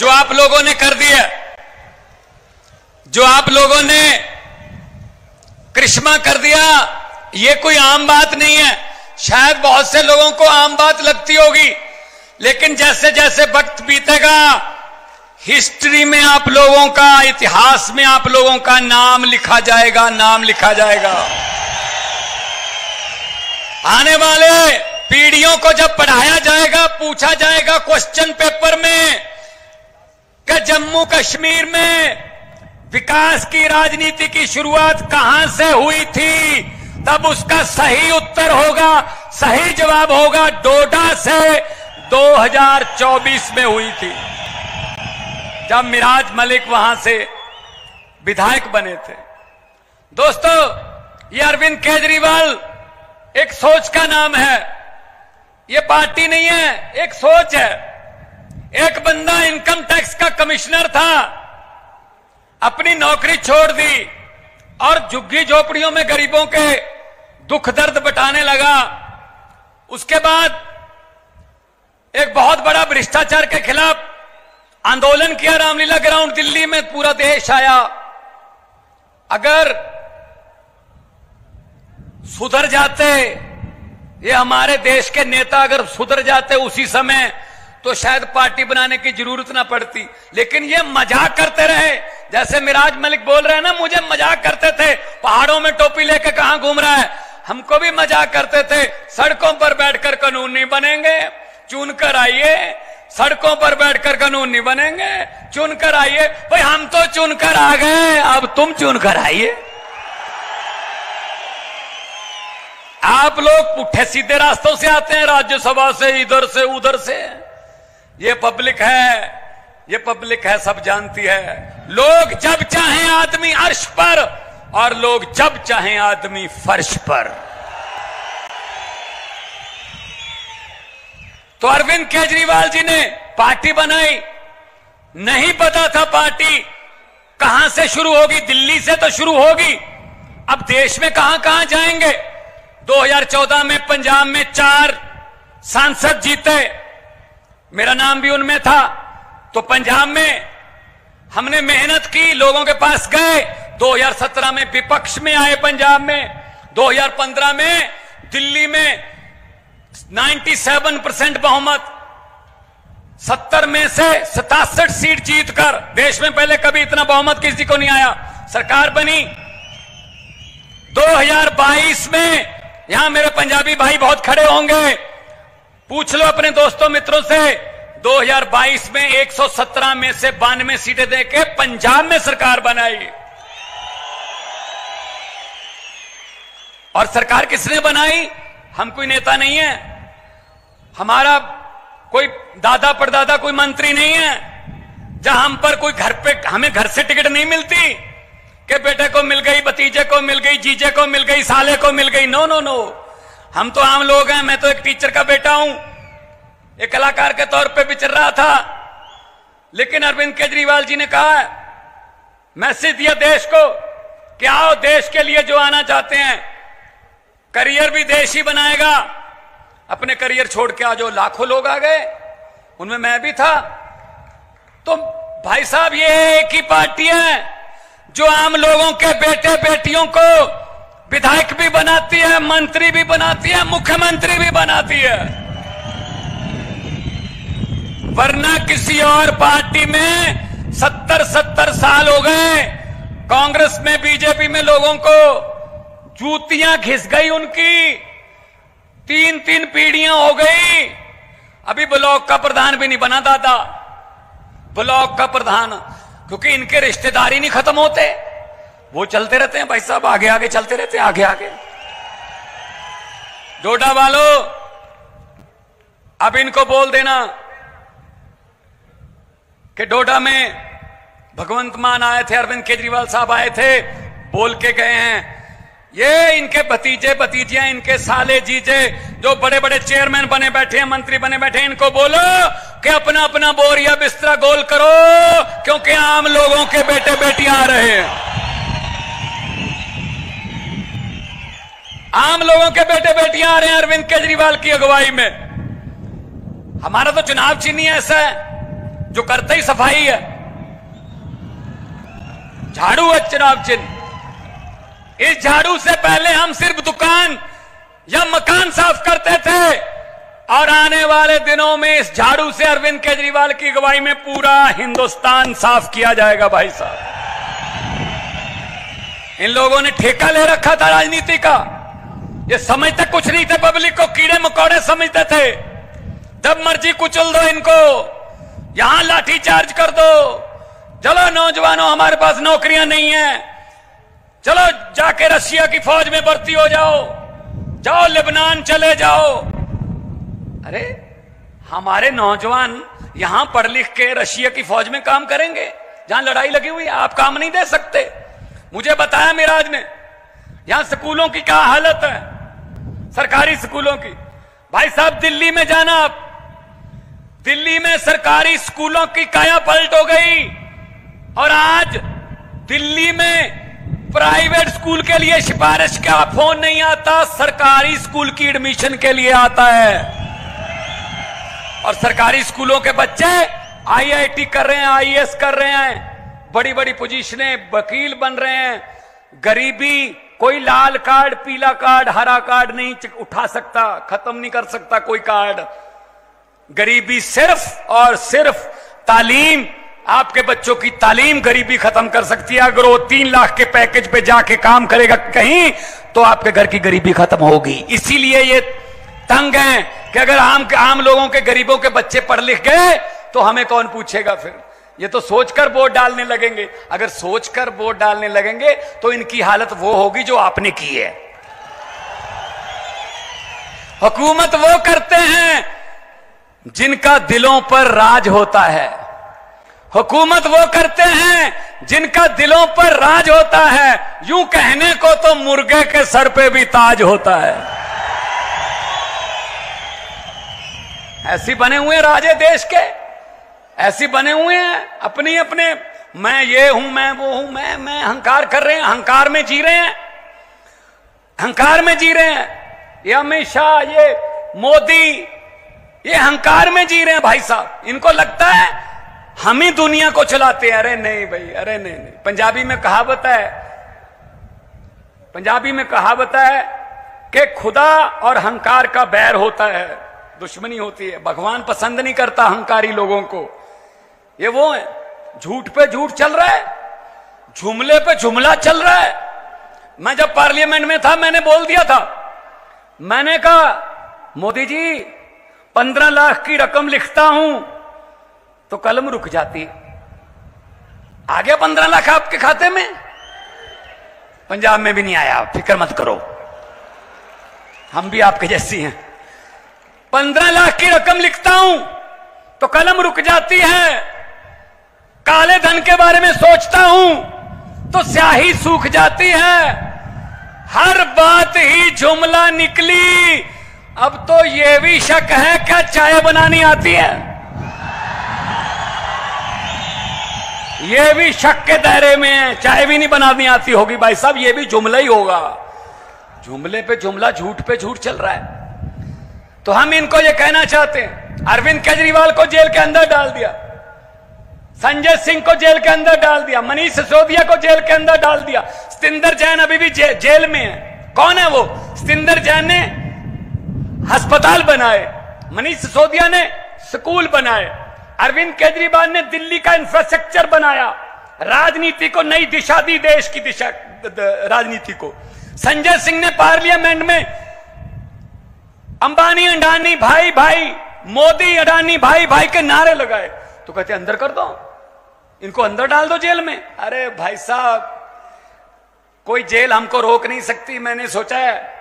जो आप लोगों ने कर दिया, जो आप लोगों ने करिश्मा कर दिया, ये कोई आम बात नहीं है। शायद बहुत से लोगों को आम बात लगती होगी, लेकिन जैसे जैसे वक्त बीतेगा हिस्ट्री में आप लोगों का, इतिहास में आप लोगों का नाम लिखा जाएगा, नाम लिखा जाएगा। आने वाले पीढ़ियों को जब पढ़ाया जाएगा, पूछा जाएगा क्वेश्चन पेपर में कि जम्मू कश्मीर में विकास की राजनीति की शुरुआत कहां से हुई थी, तब उसका सही उत्तर होगा, सही जवाब होगा डोडा से 2024 में हुई थी, जब मिराज मलिक वहां से विधायक बने थे। दोस्तों, ये अरविंद केजरीवाल एक सोच का नाम है, ये पार्टी नहीं है, एक सोच है। एक बंदा इनकम टैक्स का कमिश्नर था, अपनी नौकरी छोड़ दी और झुग्गी झोपड़ियों में गरीबों के दुख दर्द बटाने लगा। उसके बाद एक बहुत बड़ा भ्रष्टाचार के खिलाफ आंदोलन किया, रामलीला ग्राउंड दिल्ली में पूरा देश आया। अगर सुधर जाते ये हमारे देश के नेता, अगर सुधर जाते उसी समय, तो शायद पार्टी बनाने की जरूरत ना पड़ती। लेकिन ये मजाक करते रहे, जैसे मिराज मलिक बोल रहे हैं ना, मुझे मजाक करते थे, पहाड़ों में टोपी लेके कहां घूम रहा है। हमको भी मजाक करते थे, सड़कों पर बैठकर कानून नहीं बनेंगे, चुन कर आइए। सड़कों पर बैठकर कानून नहीं बनेंगे, चुन कर आइए। भाई हम तो चुन कर आ गए, अब तुम चुन कर आइए। आप लोग पुट्ठे सीधे रास्तों से आते हैं, राज्यसभा से, इधर से उधर से। ये पब्लिक है, ये पब्लिक है, सब जानती है। लोग जब चाहें आदमी अर्श पर, और लोग जब चाहें आदमी फर्श पर। तो अरविंद केजरीवाल जी ने पार्टी बनाई, नहीं पता था पार्टी कहां से शुरू होगी, दिल्ली से तो शुरू होगी, अब देश में कहां कहां जाएंगे। 2014 में पंजाब में 4 सांसद जीते, मेरा नाम भी उनमें था। तो पंजाब में हमने मेहनत की, लोगों के पास गए। 2017 में विपक्ष में आए पंजाब में। 2015 में दिल्ली में 97% बहुमत, 70 में से 67 सीट जीतकर, देश में पहले कभी इतना बहुमत किसी को नहीं आया, सरकार बनी। 2022 में, यहां मेरे पंजाबी भाई बहुत खड़े होंगे, पूछ लो अपने दोस्तों मित्रों से, 2022 में 117 में से 92 सीटें देके पंजाब में सरकार बनाई। और सरकार किसने बनाई? हम कोई नेता नहीं है, हमारा कोई दादा परदादा कोई मंत्री नहीं है, जहां हम पर कोई घर पे, हमें घर से टिकट नहीं मिलती कि बेटे को मिल गई, भतीजे को मिल गई, जीजे को मिल गई, साले को मिल गई। नो नो नो, हम तो आम लोग हैं। मैं तो एक टीचर का बेटा हूं, एक कलाकार के तौर पे विचर रहा था। लेकिन अरविंद केजरीवाल जी ने कहा, मैसेज दिया देश को कि आओ, देश के लिए जो आना चाहते हैं, करियर भी देश ही बनाएगा, अपने करियर छोड़ के आ जाओ। लाखों लोग आ गए, उनमें मैं भी था। तो भाई साहब, ये एक ही पार्टी है जो आम लोगों के बेटे बेटियों को विधायक भी बनाती है, मंत्री भी बनाती है, मुख्यमंत्री भी बनाती है। वरना किसी और पार्टी में 70 साल हो गए, कांग्रेस में, बीजेपी में लोगों को जूतियां घिस गई उनकी, 3 पीढ़ियां हो गई। अभी ब्लॉक का प्रधान भी नहीं बना दादा, ब्लॉक का प्रधान, क्योंकि इनके रिश्तेदारी नहीं खत्म होते, वो चलते रहते हैं भाई साहब, आगे आगे चलते रहते हैं, आगे आगे। डोडा वालों, अब इनको बोल देना कि डोडा में भगवंत मान आए थे, अरविंद केजरीवाल साहब आए थे, बोल के गए हैं। ये इनके भतीजे भतीजियां, इनके साले जीजे जो बड़े बड़े चेयरमैन बने बैठे हैं, मंत्री बने बैठे हैं, इनको बोलो कि अपना अपना बोरिया बिस्तरा गोल करो, क्योंकि आम लोगों के बेटे बेटियां आ रहे हैं। आम लोगों के बेटे बेटियां आ रहे हैं अरविंद केजरीवाल की अगुवाई में। हमारा तो चुनाव चिन्ह ही ऐसा है, जो करते ही सफाई है, झाड़ू है चुनाव चिन्ह। इस झाड़ू से पहले हम सिर्फ दुकान या मकान साफ करते थे, और आने वाले दिनों में इस झाड़ू से अरविंद केजरीवाल की अगुवाई में पूरा हिंदुस्तान साफ किया जाएगा। भाई साहब, इन लोगों ने ठेका ले रखा था राजनीति का। ये समझते कुछ नहीं थे, पब्लिक को कीड़े मकोड़े समझते थे। जब मर्जी कुचल दो इनको, यहां लाठी चार्ज कर दो, चलो नौजवानों हमारे पास नौकरियां नहीं है, चलो जाके रशिया की फौज में भर्ती हो जाओ, जाओ लेबनान चले जाओ। अरे हमारे नौजवान यहां पढ़ लिख के रशिया की फौज में काम करेंगे जहां लड़ाई लगी हुई है? आप काम नहीं दे सकते। मुझे बताया मिराज ने, यहां स्कूलों की क्या हालत है, सरकारी स्कूलों की। भाई साहब दिल्ली में जाना आप, दिल्ली में सरकारी स्कूलों की काया पलट हो गई, और आज दिल्ली में प्राइवेट स्कूल के लिए सिफारिश का फोन नहीं आता, सरकारी स्कूल की एडमिशन के लिए आता है। और सरकारी स्कूलों के बच्चे आईआईटी कर रहे हैं, आईएएस कर रहे हैं, बड़ी बड़ी पोजीशनें, वकील बन रहे हैं। गरीबी, कोई लाल कार्ड, पीला कार्ड, हरा कार्ड नहीं उठा सकता, खत्म नहीं कर सकता कोई कार्ड। गरीबी सिर्फ और सिर्फ तालीम, आपके बच्चों की तालीम गरीबी खत्म कर सकती है। अगर वो 3 लाख के पैकेज पे जाके काम करेगा कहीं, तो आपके घर की गरीबी खत्म होगी। इसीलिए ये तंग है कि अगर आम लोगों के, गरीबों के बच्चे पढ़ लिख गए तो हमें कौन पूछेगा फिर। ये तो सोचकर वोट डालने लगेंगे। अगर सोचकर वोट डालने लगेंगे तो इनकी हालत वो होगी जो आपने की है। हुकूमत वो करते हैं जिनका दिलों पर राज होता है, हुकूमत वो करते हैं जिनका दिलों पर राज होता है। यूं कहने को तो मुर्गे के सर पे भी ताज होता है। ऐसी बने हुए राजे देश के, ऐसी बने हुए हैं अपने अपने, मैं ये हूं, मैं वो हूं, मैं अहंकार कर रहे हैं, अहंकार में जी रहे हैं, अहंकार में जी रहे हैं। ये अमित शाह, ये मोदी, ये अहंकार में जी रहे हैं। भाई साहब इनको लगता है हम ही दुनिया को चलाते हैं। अरे नहीं भाई, अरे नहीं नहीं। पंजाबी में कहावत है, पंजाबी में कहावत है कि खुदा और अहंकार का बैर होता है, दुश्मनी होती है। भगवान पसंद नहीं करता अहंकारी लोगों को। ये वो है, झूठ पे झूठ चल रहा है, जुमले पे जुमला चल रहा है। मैं जब पार्लियामेंट में था मैंने बोल दिया था, मैंने कहा मोदी जी 15 लाख की रकम लिखता हूं तो कलम रुक जाती। आ गया 15 लाख आपके खाते में? पंजाब में भी नहीं आया, फिक्र मत करो, हम भी आपके जैसी हैं। 15 लाख की रकम लिखता हूं तो कलम रुक जाती है। काले धन के बारे में सोचता हूं तो स्याही सूख जाती है। हर बात ही जुमला निकली। अब तो यह भी शक है क्या चाय बनानी आती है? यह भी शक के दायरे में है, चाय भी नहीं बनानी आती होगी। भाई साहब ये भी जुमला ही होगा, जुमले पे जुमला, झूठ पे झूठ चल रहा है। तो हम इनको ये कहना चाहते हैं, अरविंद केजरीवाल को जेल के अंदर डाल दिया, संजय सिंह को जेल के अंदर डाल दिया, मनीष सिसोदिया को जेल के अंदर डाल दिया, सतिंदर जैन अभी भी जेल में है। कौन है वो? सतिंदर जैन ने अस्पताल बनाए, मनीष सिसोदिया ने स्कूल बनाए, अरविंद केजरीवाल ने दिल्ली का इंफ्रास्ट्रक्चर बनाया, राजनीति को नई दिशा दी, देश की दिशा राजनीति को। संजय सिंह ने पार्लियामेंट में अंबानी अडानी भाई भाई, मोदी अडानी भाई भाई के नारे लगाए, तो कहते अंदर कर दो, इनको अंदर डाल दो जेल में। अरे भाई साहब कोई जेल हमको रोक नहीं सकती। मैंने सोचा है,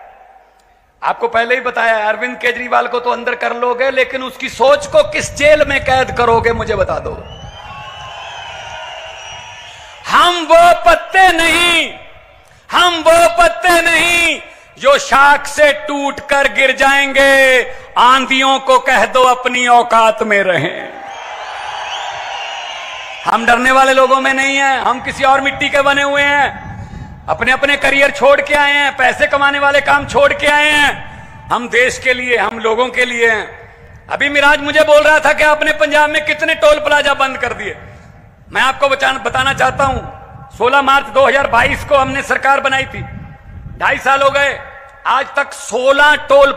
आपको पहले ही बताया, अरविंद केजरीवाल को तो अंदर कर लोगे, लेकिन उसकी सोच को किस जेल में कैद करोगे मुझे बता दो। हम वो पत्ते नहीं, हम वो पत्ते नहीं जो शाख से टूट कर गिर जाएंगे। आंधियों को कह दो अपनी औकात में रहें। हम डरने वाले लोगों में नहीं है, हम किसी और मिट्टी के बने हुए हैं, अपने अपने करियर छोड़ के आए हैं, पैसे कमाने वाले काम छोड़ के आए हैं। हम देश के लिए, हम लोगों के लिए हैं। अभी मिराज मुझे बोल रहा था कि आपने पंजाब में कितने टोल प्लाजा बंद कर दिए। मैं आपको बताना चाहता हूं, 16 मार्च 2022 को हमने सरकार बनाई थी, 2.5 साल हो गए, आज तक 16 टोल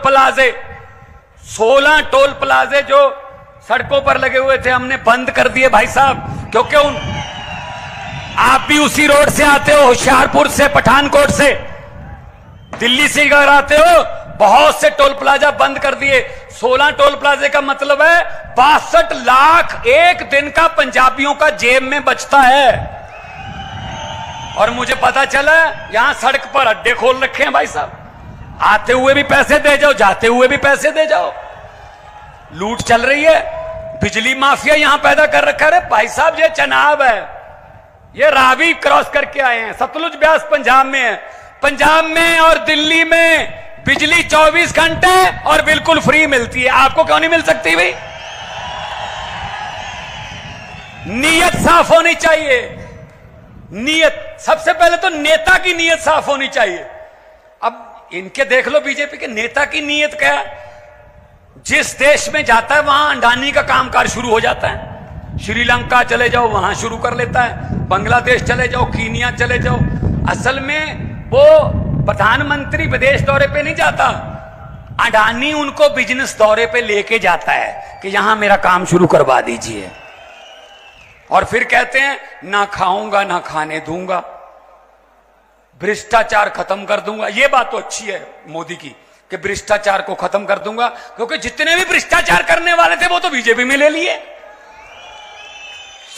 प्लाजे जो सड़कों पर लगे हुए थे हमने बंद कर दिए भाई साहब। क्योंकि आप भी उसी रोड से आते हो, होशियारपुर से, पठानकोट से, दिल्ली से अगर आते हो, बहुत से टोल प्लाजा बंद कर दिए। 16 टोल प्लाजे का मतलब है 62 लाख एक दिन का पंजाबियों का जेब में बचता है। और मुझे पता चला यहां सड़क पर अड्डे खोल रखे हैं भाई साहब, आते हुए भी पैसे दे जाओ, जाते हुए भी पैसे दे जाओ, लूट चल रही है। बिजली माफिया यहां पैदा कर रखा है भाई साहब। ये चनाब है, ये रावी क्रॉस करके आए हैं, सतलुज ब्यास पंजाब में है। पंजाब में और दिल्ली में बिजली 24 घंटे और बिल्कुल फ्री मिलती है, आपको क्यों नहीं मिल सकती भाई? नीयत साफ होनी चाहिए, नीयत सबसे पहले तो नेता की नीयत साफ होनी चाहिए। अब इनके देख लो, बीजेपी के नेता की नीयत क्या है? जिस देश में जाता है वहां अडानी का कामकाज शुरू हो जाता है। श्रीलंका चले जाओ वहां शुरू कर लेता है, बांग्लादेश चले जाओ, कीनिया चले जाओ। असल में वो प्रधानमंत्री विदेश दौरे पे नहीं जाता, अडानी उनको बिजनेस दौरे पे लेके जाता है कि यहां मेरा काम शुरू करवा दीजिए। और फिर कहते हैं ना खाऊंगा ना खाने दूंगा, भ्रष्टाचार खत्म कर दूंगा। ये बात तो अच्छी है मोदी की कि भ्रष्टाचार को खत्म कर दूंगा, क्योंकि जितने भी भ्रष्टाचार करने वाले थे वो तो बीजेपी में ले लिए,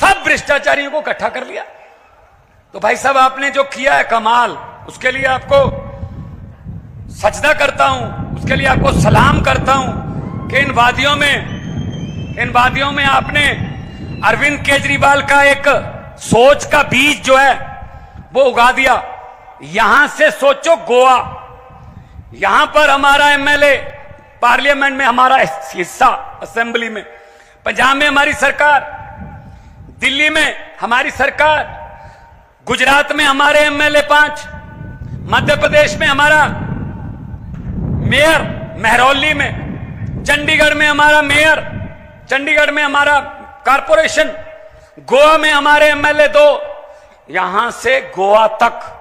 सब भ्रष्टाचारियों को इकट्ठा कर लिया। तो भाई साहब आपने जो किया है कमाल, उसके लिए आपको सजदा करता हूं, उसके लिए आपको सलाम करता हूं कि इन वादियों में आपने अरविंद केजरीवाल का एक सोच का बीज जो है वो उगा दिया। यहां से सोचो गोवा, यहां पर हमारा एमएलए पार्लियामेंट में हमारा हिस्सा असेंबली में, पंजाब में हमारी सरकार, दिल्ली में हमारी सरकार, गुजरात में हमारे एमएलए 5, मध्य प्रदेश में हमारा मेयर महरौली में, चंडीगढ़ में हमारा मेयर, चंडीगढ़ में हमारा कारपोरेशन, गोवा में हमारे एमएलए 2। यहां से गोवा तक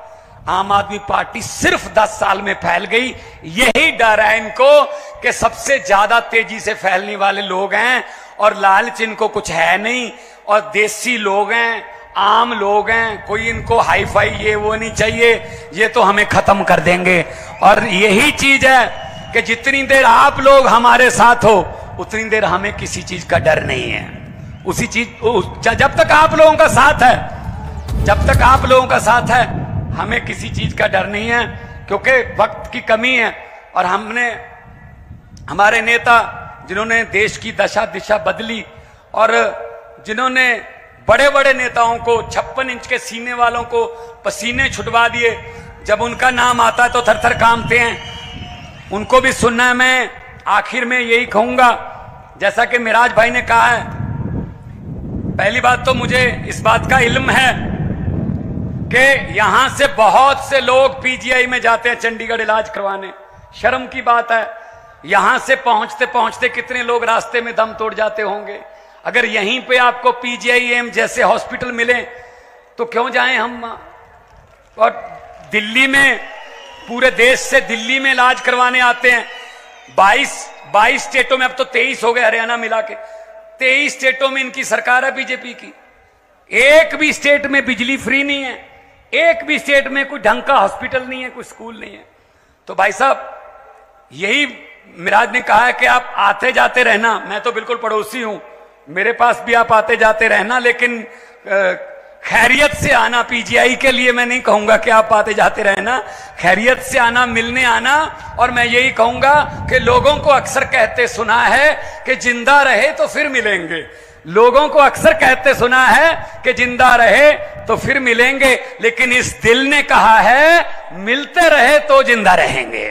आम आदमी पार्टी सिर्फ 10 साल में फैल गई। यही डर है इनको कि सबसे ज्यादा तेजी से फैलने वाले लोग हैं और लालच इनको कुछ है नहीं, और देसी लोग हैं, आम लोग हैं, कोई इनको हाई फाई ये वो नहीं चाहिए, ये तो हमें खत्म कर देंगे। और यही चीज है कि जितनी देर आप लोग हमारे साथ हो उतनी देर हमें किसी चीज का डर नहीं है। उसी चीज जब तक आप लोगों का साथ है, जब तक आप लोगों का साथ है, हमें किसी चीज का डर नहीं है, क्योंकि वक्त की कमी है। और हमने हमारे नेता जिन्होंने देश की दशा दिशा बदली, और जिन्होंने बड़े बड़े नेताओं को, 56 इंच के सीने वालों को पसीने छुटवा दिए, जब उनका नाम आता है तो थर थर कांपते हैं, उनको भी सुनना है। मैं आखिर में यही कहूंगा, जैसा कि मिराज भाई ने कहा है, पहली बात तो मुझे इस बात का इल्म है कि यहां से बहुत से लोग पीजीआई में जाते हैं चंडीगढ़ इलाज करवाने। शर्म की बात है, यहां से पहुंचते पहुंचते कितने लोग रास्ते में दम तोड़ जाते होंगे। अगर यहीं पे आपको पीजीआई एम जैसे हॉस्पिटल मिले तो क्यों जाएं हम। और दिल्ली में, पूरे देश से दिल्ली में इलाज करवाने आते हैं। 22 स्टेटों में, अब तो 23 हो गए हरियाणा मिला के, 23 स्टेटों में इनकी सरकार है बीजेपी की। एक भी स्टेट में बिजली फ्री नहीं है, एक भी स्टेट में कोई ढंग का हॉस्पिटल नहीं है, कोई स्कूल नहीं है। तो भाई साहब यही मिराज ने कहा है कि आप आते जाते रहना। मैं तो बिल्कुल पड़ोसी हूं, मेरे पास भी आप आते जाते रहना, लेकिन खैरियत से आना। पीजीआई के लिए मैं नहीं कहूंगा कि आप आते जाते रहना, खैरियत से आना, मिलने आना। और मैं यही कहूंगा कि लोगों को अक्सर कहते सुना है कि जिंदा रहे तो फिर मिलेंगे, लोगों को अक्सर कहते सुना है कि जिंदा रहे तो फिर मिलेंगे, लेकिन इस दिल ने कहा है मिलते रहे तो जिंदा रहेंगे।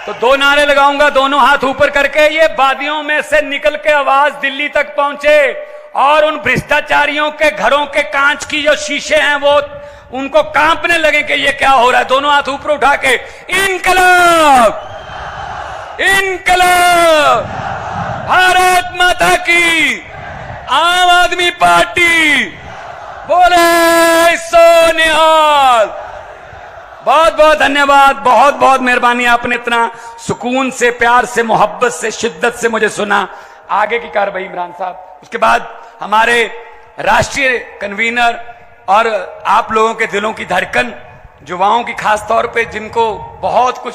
तो 2 नारे लगाऊंगा, दोनों हाथ ऊपर करके। ये वादियों में से निकल के आवाज दिल्ली तक पहुंचे और उन भ्रष्टाचारियों के घरों के कांच की जो शीशे हैं वो उनको कांपने लगे कि ये क्या हो रहा है। दोनों हाथ ऊपर उठा के इनकलाब, इनकलाब, भारत माता की, आम आदमी पार्टी, बोले सो निहाल। बहुत बहुत धन्यवाद, बहुत बहुत मेहरबानी, आपने इतना सुकून से, प्यार से, मोहब्बत से, शिद्दत से मुझे सुना। आगे की कार्रवाई इमरान साहब, उसके बाद हमारे राष्ट्रीय कन्वीनर और आप लोगों के दिलों की धड़कन, युवाओं की खास तौर पे, जिनको बहुत कुछ